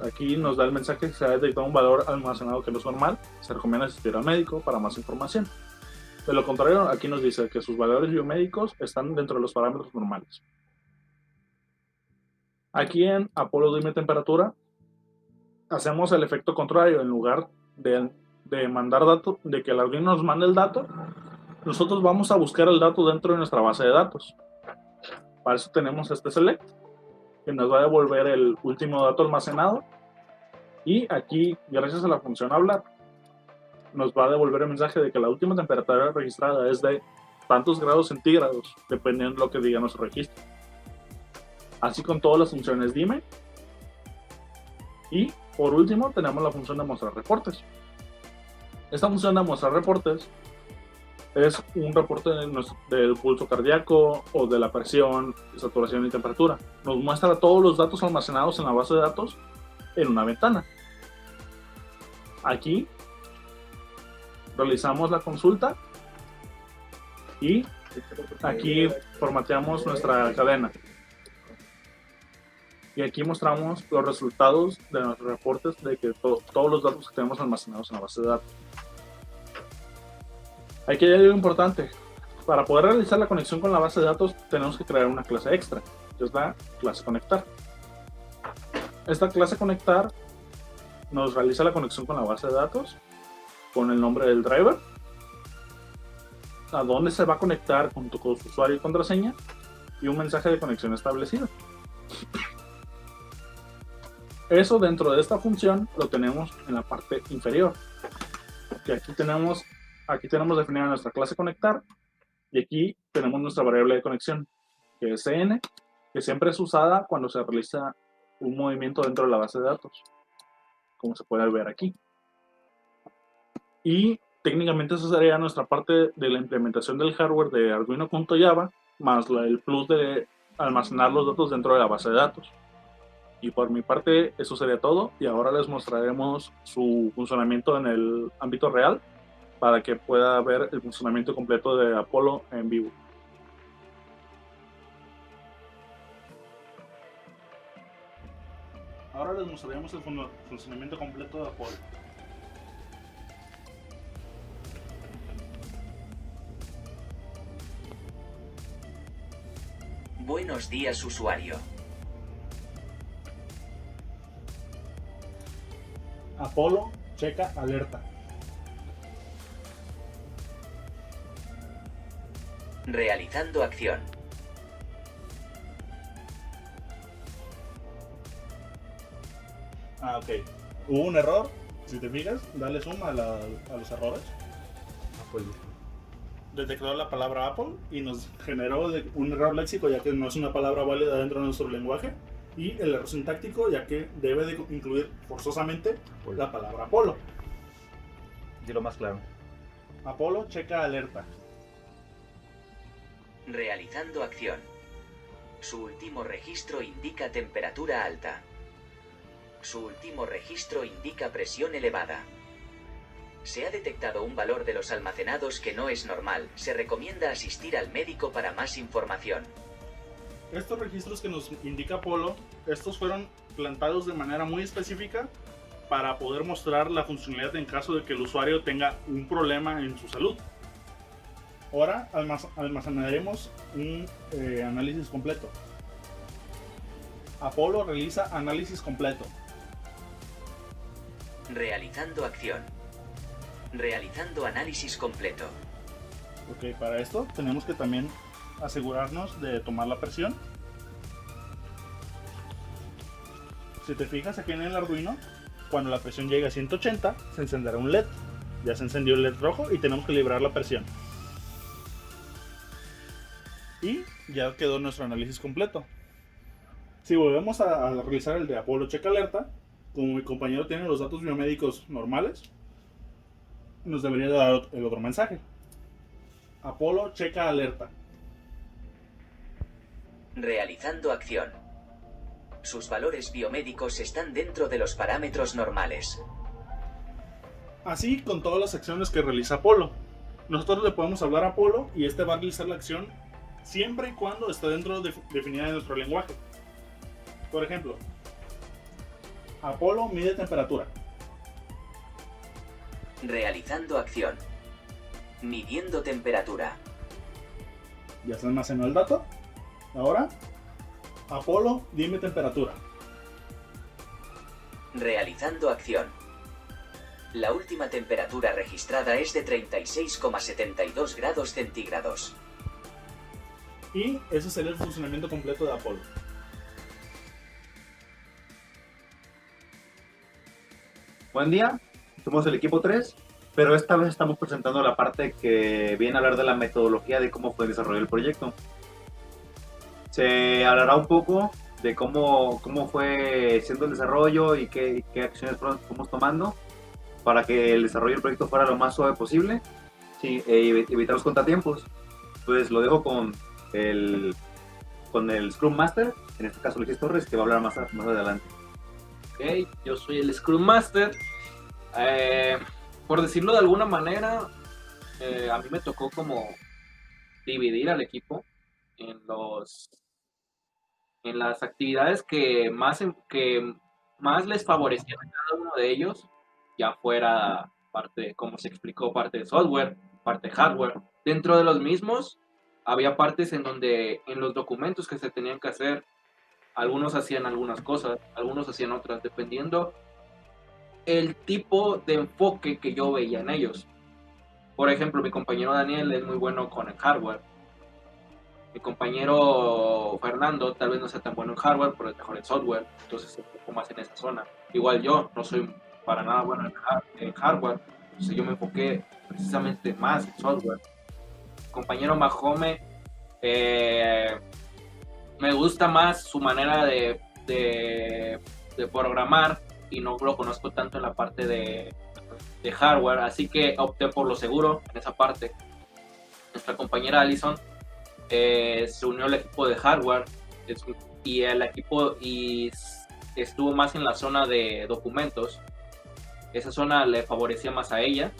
aquí nos da el mensaje que se ha detectado un valor almacenado que no es normal, se recomienda asistir al médico para más información. De lo contrario, aquí nos dice que sus valores biomédicos están dentro de los parámetros normales. Aquí en Apollo Dime Temperatura, hacemos el efecto contrario. En lugar de mandar datos, de que el Arduino nos mande el dato, nosotros vamos a buscar el dato dentro de nuestra base de datos. Para eso tenemos este select, que nos va a devolver el último dato almacenado. Y aquí, gracias a la función hablar, nos va a devolver el mensaje de que la última temperatura registrada es de tantos grados centígrados, dependiendo de lo que diga nuestro registro. Así con todas las funciones dime. Y por último tenemos la función de mostrar reportes. Esta función de mostrar reportes es un reporte del pulso cardíaco o de la presión, saturación y temperatura. Nos muestra todos los datos almacenados en la base de datos en una ventana. Aquí realizamos la consulta y aquí formateamos nuestra cadena. Y aquí mostramos los resultados de nuestros reportes de que todos los datos que tenemos almacenados en la base de datos. Aquí hay algo importante. Para poder realizar la conexión con la base de datos tenemos que crear una clase extra, que es la clase conectar. Esta clase conectar nos realiza la conexión con la base de datos con el nombre del driver, a dónde se va a conectar junto con su usuario y contraseña, y un mensaje de conexión establecido. Eso dentro de esta función lo tenemos en la parte inferior, que aquí tenemos definida nuestra clase conectar, y aquí tenemos nuestra variable de conexión, que es cn, que siempre es usada cuando se realiza un movimiento dentro de la base de datos, como se puede ver aquí. Y técnicamente esa sería nuestra parte de la implementación del hardware de Arduino.java, más el plus de almacenar los datos dentro de la base de datos. Y por mi parte eso sería todo, y ahora les mostraremos su funcionamiento en el ámbito real para que pueda ver el funcionamiento completo de Apollo en vivo. Ahora les mostraremos el funcionamiento completo de Apollo. Buenos días, usuario. Apolo, checa alerta. Realizando acción. Ah, ok. Hubo un error. Si te fijas, dale zoom a los errores. Detectó la palabra Apple y nos generó un error léxico, ya que no es una palabra válida dentro de nuestro lenguaje. Y el error sintáctico, ya que debe de incluir forzosamente la palabra Apolo. Dilo más claro. Apolo, checa alerta. Realizando acción. Su último registro indica temperatura alta. Su último registro indica presión elevada. Se ha detectado un valor de los almacenados que no es normal. Se recomienda asistir al médico para más información. Estos registros que nos indica Apolo, estos fueron plantados de manera muy específica para poder mostrar la funcionalidad en caso de que el usuario tenga un problema en su salud. Ahora almacenaremos un análisis completo. Apolo realiza análisis completo. Realizando acción. Realizando análisis completo. Ok, para esto tenemos que también asegurarnos de tomar la presión. Si te fijas aquí en el Arduino, cuando la presión llegue a 180, se encenderá un LED. Ya se encendió el LED rojo y tenemos que liberar la presión. Y ya quedó nuestro análisis completo. Si volvemos a realizar el de Apolo Check Alerta, como mi compañero tiene los datos biomédicos normales, nos debería dar el otro mensaje. Apolo checa alerta. Realizando acción. Sus valores biomédicos están dentro de los parámetros normales. Así con todas las acciones que realiza Apolo. Nosotros le podemos hablar a Apolo y este va a realizar la acción siempre y cuando esté dentro definida de nuestro lenguaje. Por ejemplo, Apolo mide temperatura. Realizando acción. Midiendo temperatura. Ya se almacenó el dato. Ahora, Apolo, dime temperatura. Realizando acción. La última temperatura registrada es de 36,72 grados centígrados. Y ese sería el funcionamiento completo de Apolo. Buen día, somos el equipo 3, pero esta vez estamos presentando la parte que viene a hablar de la metodología de cómo fue desarrollado el proyecto. Se hablará un poco de cómo fue siendo el desarrollo y qué acciones fuimos tomando para que el desarrollo del proyecto fuera lo más suave posible, sí, evitar los contratiempos. Pues lo dejo con el Scrum Master, en este caso Luis Torres, que va a hablar más adelante. Ok, yo soy el Scrum Master. Por decirlo de alguna manera, a mí me tocó como dividir al equipo en las actividades que más les favorecían a cada uno de ellos, ya fuera parte, como se explicó, parte de software, parte de hardware. Dentro de los mismos había partes en donde en los documentos que se tenían que hacer, algunos hacían algunas cosas, algunos hacían otras, dependiendo el tipo de enfoque que yo veía en ellos. Por ejemplo, mi compañero Daniel es muy bueno con el hardware. Mi compañero Fernando tal vez no sea tan bueno en hardware, pero es mejor en software, entonces un poco más en esa zona. Igual yo no soy para nada bueno en hardware, entonces yo me enfoqué precisamente más en software. Mi compañero Mahome, me gusta más su manera de programar y no lo conozco tanto en la parte de hardware, así que opté por lo seguro en esa parte. Nuestra compañera Alison se unió al equipo de hardware y el equipo estuvo más en la zona de documentos. Esa zona le favorecía más a ella.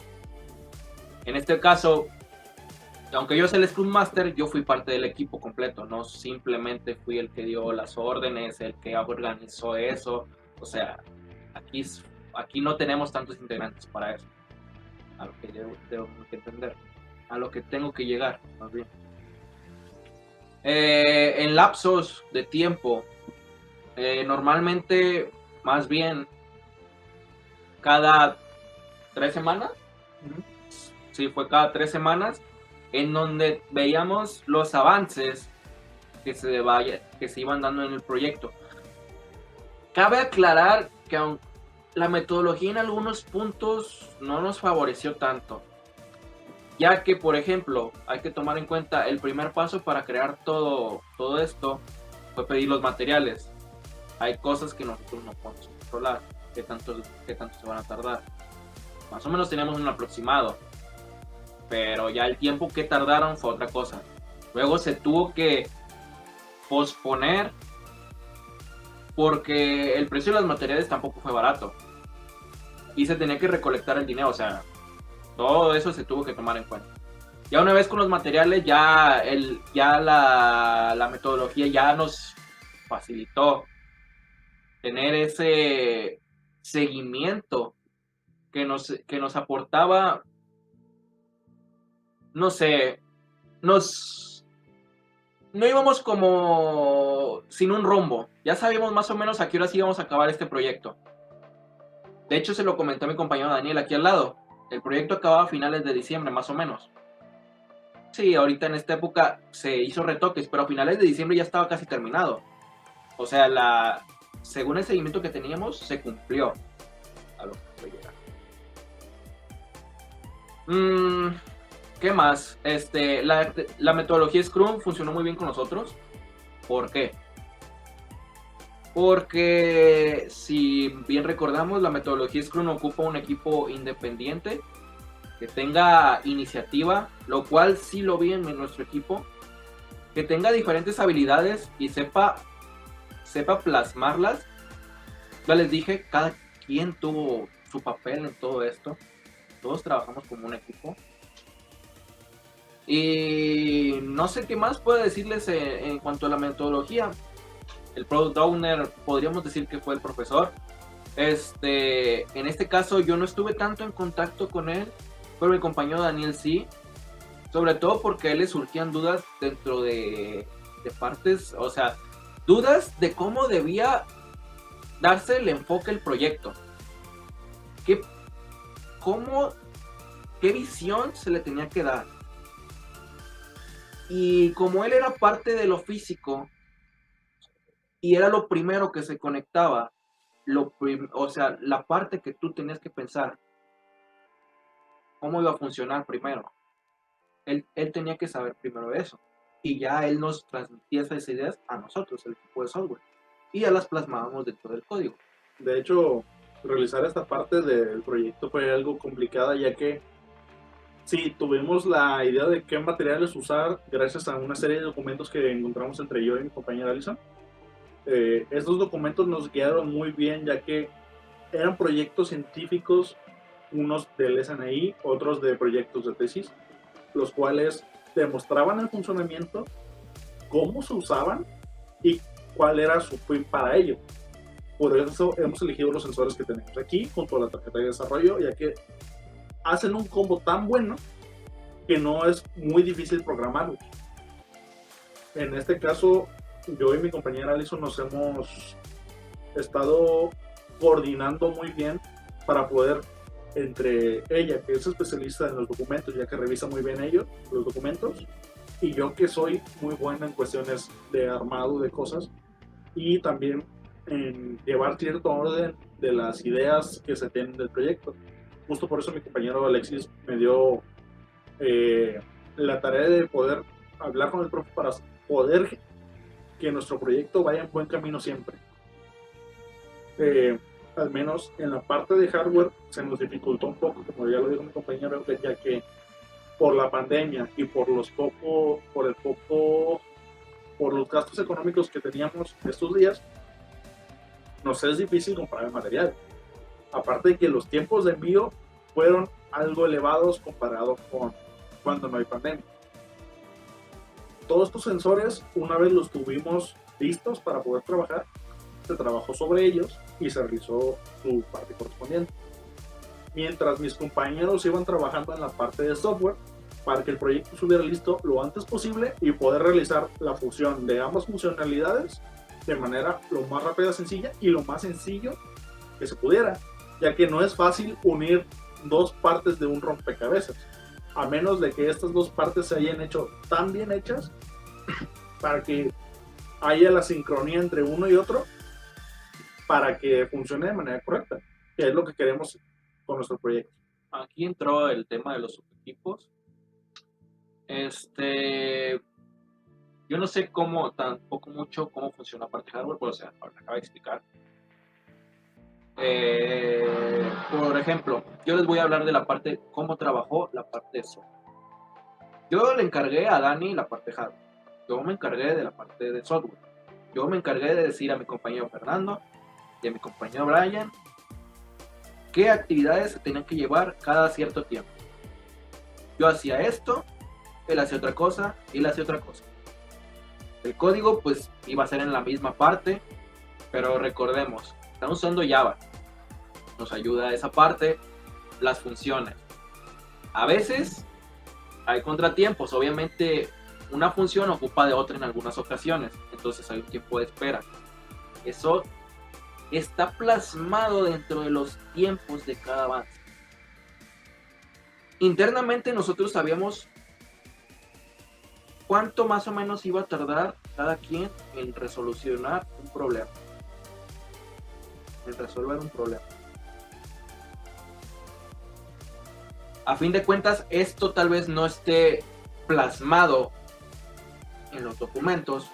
En este caso, aunque yo soy el Scrum Master, yo fui parte del equipo completo, no simplemente fui el que dio las órdenes, el que organizó eso. O sea, aquí no tenemos tantos integrantes para eso, a lo que tengo que entender, a lo que tengo que llegar, más bien. En lapsos de tiempo, normalmente, más bien, cada 3 semanas. Sí, fue cada 3 semanas, en donde veíamos los avances que se iban dando en el proyecto. Cabe aclarar que la metodología en algunos puntos no nos favoreció tanto, ya que, por ejemplo, hay que tomar en cuenta el primer paso para crear todo esto fue pedir los materiales. Hay cosas que nosotros no podemos controlar, qué tanto se van a tardar. Más o menos teníamos un aproximado, pero ya el tiempo que tardaron fue otra cosa. Luego se tuvo que posponer porque el precio de los materiales tampoco fue barato y se tenía que recolectar el dinero, o sea, todo eso se tuvo que tomar en cuenta. Ya una vez con los materiales, ya la metodología ya nos facilitó tener ese seguimiento que nos aportaba, no sé, no íbamos como sin un rumbo. Ya sabíamos más o menos a qué horas íbamos a acabar este proyecto. De hecho, se lo comenté a mi compañero Daniel aquí al lado. El proyecto acababa a finales de diciembre, más o menos. Sí, ahorita en esta época se hizo retoques, pero a finales de diciembre ya estaba casi terminado. O sea, según el seguimiento que teníamos, se cumplió a lo que fue llegar. ¿Qué más? La metodología Scrum funcionó muy bien con nosotros. ¿Por qué? Porque, si bien recordamos, la metodología Scrum ocupa un equipo independiente que tenga iniciativa, lo cual sí lo vi en nuestro equipo, que tenga diferentes habilidades y sepa plasmarlas. Ya les dije, cada quien tuvo su papel en todo esto. Todos trabajamos como un equipo. Y no sé qué más puedo decirles en cuanto a la metodología. El Product Owner podríamos decir que fue el profesor. En este caso yo no estuve tanto en contacto con él, pero mi compañero Daniel sí. Sobre todo porque a él le surgían dudas dentro de partes, o sea, dudas de cómo debía darse el enfoque al proyecto. ¿Qué visión se le tenía que dar? Y como él era parte de lo físico y era lo primero que se conectaba, o sea, la parte que tú tenías que pensar, cómo iba a funcionar primero. Él tenía que saber primero eso. Y ya él nos transmitía esas ideas a nosotros, el equipo de software. Y ya las plasmábamos dentro del código. De hecho, realizar esta parte del proyecto fue algo complicada, ya que sí, tuvimos la idea de qué materiales usar gracias a una serie de documentos que encontramos entre yo y mi compañera Alison. Estos documentos nos guiaron muy bien, ya que eran proyectos científicos, unos del SNI, otros de proyectos de tesis, los cuales demostraban el funcionamiento, cómo se usaban y cuál era su fin para ello. Por eso hemos elegido los sensores que tenemos aquí junto a la tarjeta de desarrollo, ya que hacen un combo tan bueno que no es muy difícil programarlo. En este caso, yo y mi compañera Alison nos hemos estado coordinando muy bien para poder, entre ella, que es especialista en los documentos, ya que revisa muy bien los documentos, y yo, que soy muy buena en cuestiones de armado de cosas, y también en llevar cierto orden de las ideas que se tienen del proyecto. Justo por eso mi compañero Alexis me dio la tarea de poder hablar con el profe para poder que nuestro proyecto vaya en buen camino siempre. Al menos en la parte de hardware se nos dificultó un poco, como ya lo dijo mi compañero, ya que por la pandemia y por los gastos económicos que teníamos estos días, nos es difícil comprar el material. Aparte de que los tiempos de envío fueron algo elevados comparado con cuando no hay pandemia. Todos estos sensores, una vez los tuvimos listos para poder trabajar, se trabajó sobre ellos y se realizó su parte correspondiente. Mientras mis compañeros iban trabajando en la parte de software para que el proyecto estuviera listo lo antes posible y poder realizar la fusión de ambas funcionalidades de manera lo más rápida, sencilla y lo más sencillo que se pudiera. ya que no es fácil unir dos partes de un rompecabezas, a menos de que estas dos partes se hayan hecho tan bien hechas para que haya la sincronía entre uno y otro para que funcione de manera correcta, que es lo que queremos con nuestro proyecto. Aquí entró el tema de los subequipos. Yo no sé tampoco mucho cómo funciona la parte de hardware, pero o sea, ahora acabo de explicar. Por ejemplo, yo les voy a hablar de la parte, cómo trabajó la parte de software. Yo le encargué a Dani la parte de hardware. Yo me encargué de la parte de software. Yo me encargué de decir a mi compañero Fernando y a mi compañero Brian qué actividades se tenían que llevar cada cierto tiempo. Yo hacía esto, él hacía otra cosa y él hacía otra cosa. El código pues iba a ser en la misma parte, pero recordemos, estamos usando Java. Nos ayuda esa parte, las funciones. A veces hay contratiempos, obviamente una función ocupa de otra en algunas ocasiones, entonces hay un tiempo de espera. Eso está plasmado dentro de los tiempos de cada avance. Internamente nosotros sabíamos cuánto más o menos iba a tardar cada quien en resolucionar un problema. En resolver un problema. A fin de cuentas, esto tal vez no esté plasmado en los documentos,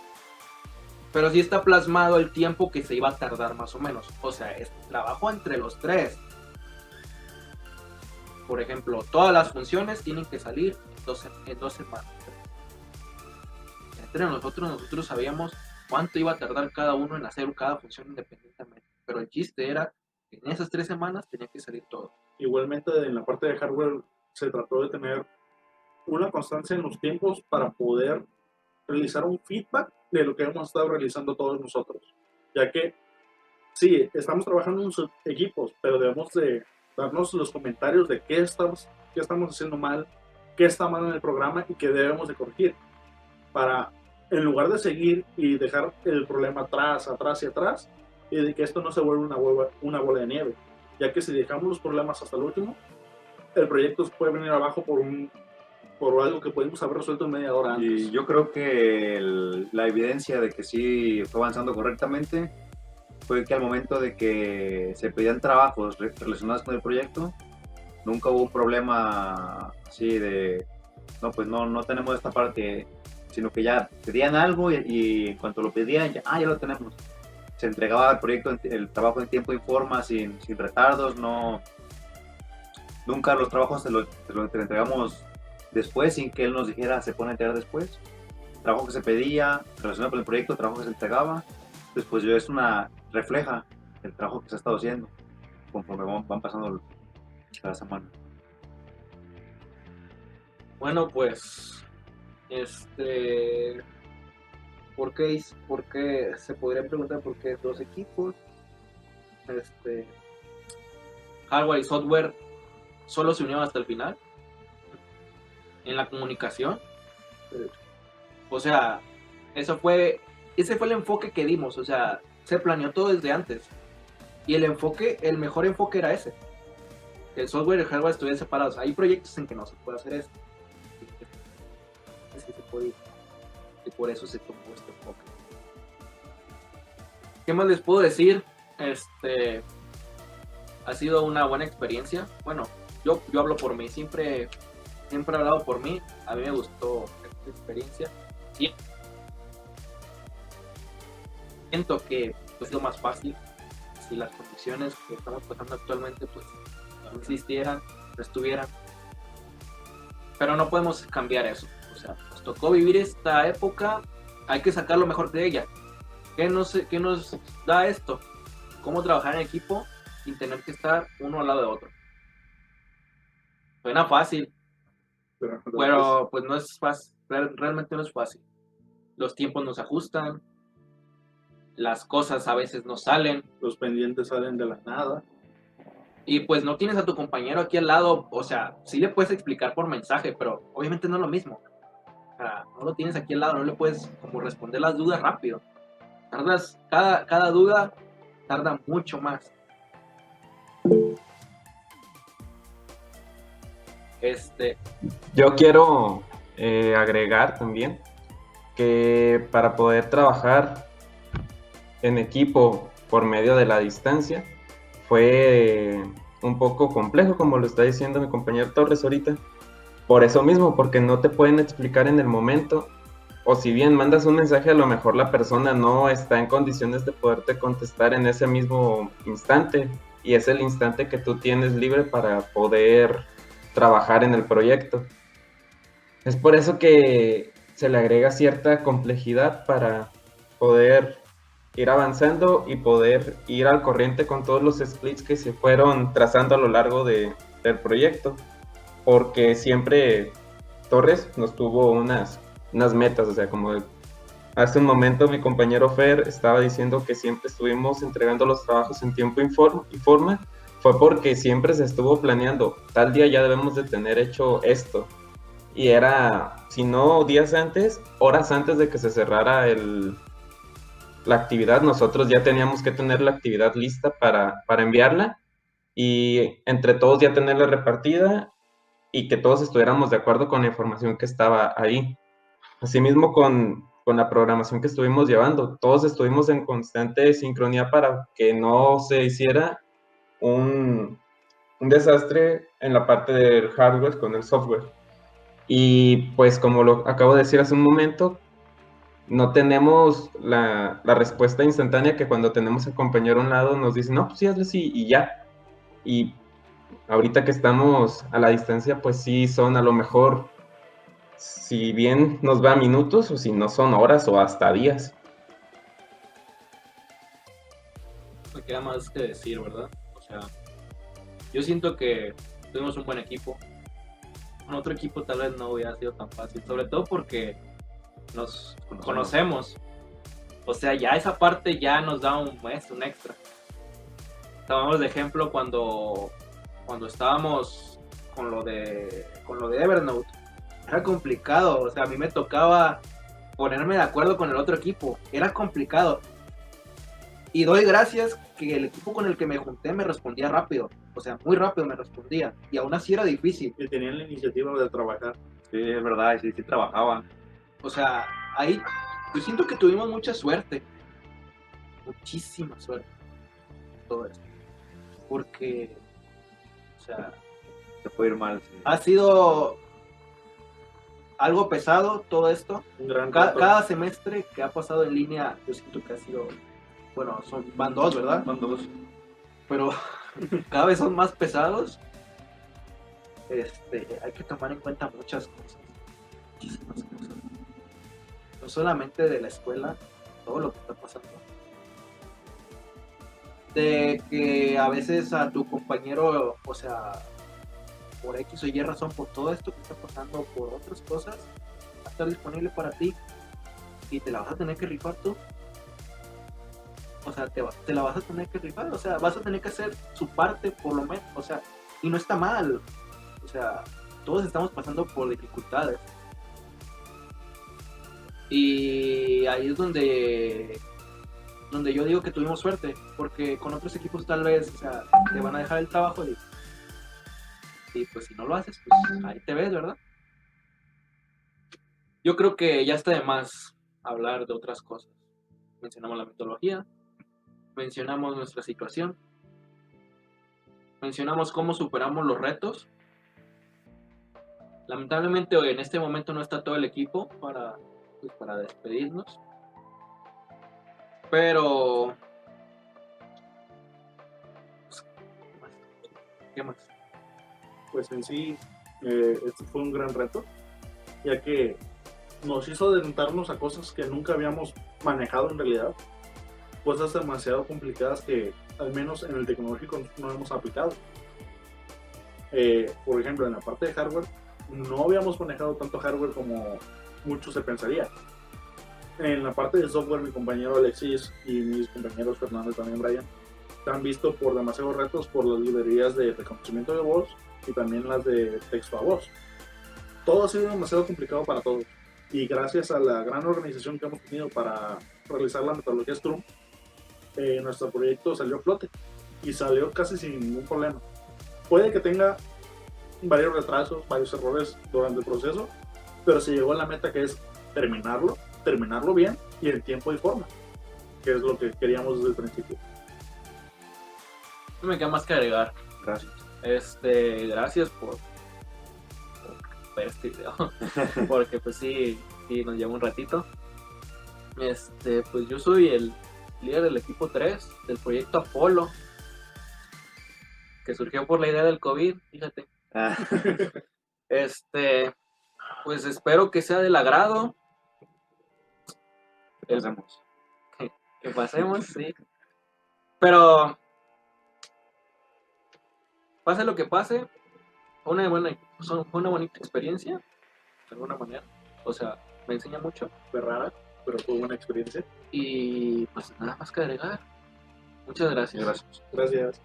pero sí está plasmado el tiempo que se iba a tardar más o menos. O sea, es trabajo entre los tres. Por ejemplo, todas las funciones tienen que salir en 2 semanas. Entre nosotros sabíamos cuánto iba a tardar cada uno en hacer cada función independientemente. Pero el chiste era que en esas 3 semanas tenía que salir todo. Igualmente en la parte de hardware se trató de tener una constancia en los tiempos para poder realizar un feedback de lo que hemos estado realizando todos nosotros, ya que sí, estamos trabajando en sus equipos, pero debemos de darnos los comentarios de qué estamos haciendo mal, qué está mal en el programa y qué debemos de corregir, para en lugar de seguir y dejar el problema atrás y atrás, y de que esto no se vuelva una bola de nieve, ya que si dejamos los problemas hasta el último, el proyecto se puede venir abajo por algo que podemos haber resuelto en media hora antes. Y yo creo que la evidencia de que sí fue avanzando correctamente fue que al momento de que se pedían trabajos relacionados con el proyecto, nunca hubo un problema así de, no, pues no tenemos esta parte, sino que ya pedían algo y en cuanto lo pedían, ya lo tenemos. Se entregaba el proyecto, el trabajo en tiempo y forma, sin retardos, nunca los trabajos te lo entregamos después sin que él nos dijera se pone a entregar después. Trabajo que se pedía relacionado con el proyecto, trabajo que se entregaba, después refleja el trabajo que se ha estado haciendo conforme van pasando cada semana. Bueno, pues ¿por qué se podría preguntar por qué 2 equipos? Hardware y software solo se unieron hasta el final en la comunicación. O sea, ese fue el enfoque que dimos. O sea, se planeó todo desde antes y el mejor enfoque era ese, que el software y el hardware estuvieran separados. Hay proyectos en que no se puede hacer esto, es que se puede, y por eso se tomó este enfoque. ¿Qué más les puedo decir? Ha sido una buena experiencia. Bueno, yo hablo por mí, siempre he hablado por mí. A mí me gustó esta experiencia. Sí. Siento que ha sido más fácil si las condiciones que estamos pasando actualmente pues no existieran, no estuvieran. Pero no podemos cambiar eso. O sea, nos tocó vivir esta época, hay que sacar lo mejor de ella. ¿Qué nos da esto? ¿Cómo trabajar en equipo sin tener que estar uno al lado de otro? Suena fácil, pero pues no es fácil, realmente no es fácil. Los tiempos no se ajustan, las cosas a veces no salen. Los pendientes salen de la nada. Y pues no tienes a tu compañero aquí al lado, o sea, sí le puedes explicar por mensaje, pero obviamente no es lo mismo. O sea, no lo tienes aquí al lado, no le puedes como responder las dudas rápido. Cada duda tarda mucho más. Yo quiero agregar también que para poder trabajar en equipo por medio de la distancia fue un poco complejo, como lo está diciendo mi compañero Torres ahorita. Por eso mismo, porque no te pueden explicar en el momento, o si bien mandas un mensaje, a lo mejor la persona no está en condiciones de poderte contestar en ese mismo instante, y es el instante que tú tienes libre para poder trabajar en el proyecto. Es por eso que se le agrega cierta complejidad para poder ir avanzando y poder ir al corriente con todos los splits que se fueron trazando a lo largo del proyecto, porque siempre Torres nos tuvo unas metas, o sea, como hace un momento mi compañero Fer estaba diciendo que siempre estuvimos entregando los trabajos en tiempo y forma, fue porque siempre se estuvo planeando, tal día ya debemos de tener hecho esto, y era, si no días antes, horas antes de que se cerrara la actividad, nosotros ya teníamos que tener la actividad lista para enviarla, y entre todos ya tenerla repartida, y que todos estuviéramos de acuerdo con la información que estaba ahí. Asimismo, con la programación que estuvimos llevando, todos estuvimos en constante sincronía para que no se hiciera un desastre en la parte del hardware con el software. Y pues como lo acabo de decir hace un momento, no tenemos la respuesta instantánea que cuando tenemos al compañero a un lado nos dice, no, pues sí, hazlo así y ya. Y ahorita que estamos a la distancia, pues sí son a lo mejor, si bien nos va minutos, o si no son horas o hasta días. No queda más que decir, ¿verdad? O sea, yo siento que tuvimos un buen equipo. Con otro equipo tal vez no hubiera sido tan fácil, sobre todo porque nos conocemos. O sea, ya esa parte ya nos da un extra. Tomamos de ejemplo cuando estábamos con lo de Evernote. Era complicado, o sea, a mí me tocaba ponerme de acuerdo con el otro equipo. Era complicado. Y doy gracias que el equipo con el que me junté me respondía rápido. O sea, muy rápido me respondía. Y aún así era difícil. Y tenían la iniciativa de trabajar. Sí, es verdad, sí trabajaban. O sea, ahí yo siento que tuvimos mucha suerte. Muchísima suerte. Todo esto. Porque, o sea, Se puede ir mal. Sí. ha sido algo pesado todo esto. Un gran Cada semestre que ha pasado en línea, yo siento que ha sido, bueno, van dos, ¿verdad? Van dos. Pero cada vez son más pesados. Hay que tomar en cuenta muchas cosas. Muchísimas cosas. No solamente de la escuela, todo lo que está pasando. De que a veces a tu compañero, o sea, por X o Y razón, por todo esto que está pasando, por otras cosas, va a estar disponible para ti y te la vas a tener que rifar tú. O sea, te la vas a tener que rifar, o sea, vas a tener que hacer su parte por lo menos, o sea, y no está mal. O sea, todos estamos pasando por dificultades. Y ahí es donde yo digo que tuvimos suerte, porque con otros equipos tal vez, o sea, te van a dejar el trabajo y pues si no lo haces, pues ahí te ves, ¿verdad? Yo creo que ya está de más hablar de otras cosas. Mencionamos la metodología, mencionamos nuestra situación, mencionamos cómo superamos los retos. Lamentablemente hoy en este momento no está todo el equipo para despedirnos. Pero ¿qué más? Pues en sí, este fue un gran reto, ya que nos hizo adentrarnos a cosas que nunca habíamos manejado en realidad, cosas demasiado complicadas que al menos en el tecnológico no hemos aplicado. Por ejemplo, en la parte de hardware, no habíamos manejado tanto hardware como mucho se pensaría. En la parte de software, mi compañero Alexis y mis compañeros Fernando y también Brian se han visto por demasiados retos por las librerías de reconocimiento de voz y también las de texto a voz. Todo ha sido demasiado complicado para todos, y gracias a la gran organización que hemos tenido para realizar la metodología Scrum, nuestro proyecto salió a flote. y salió casi sin ningún problema. Puede que tenga varios retrasos, varios errores durante el proceso, pero se llegó a la meta que es terminarlo bien y en tiempo y forma, que es lo que queríamos desde el principio. No me queda más que agregar. Gracias. Gracias por ver este video. Porque pues sí nos lleva un ratito. Pues yo soy el líder del equipo 3 del proyecto Apolo, que surgió por la idea del COVID, fíjate. Ah, Pues espero que sea del agrado. Empecemos. Que pasemos, sí. Pero pase lo que pase, fue una bonita experiencia, de alguna manera. O sea, me enseña mucho. Fue rara, pero fue buena experiencia. Y pues nada más que agregar. Muchas gracias. Gracias. Gracias.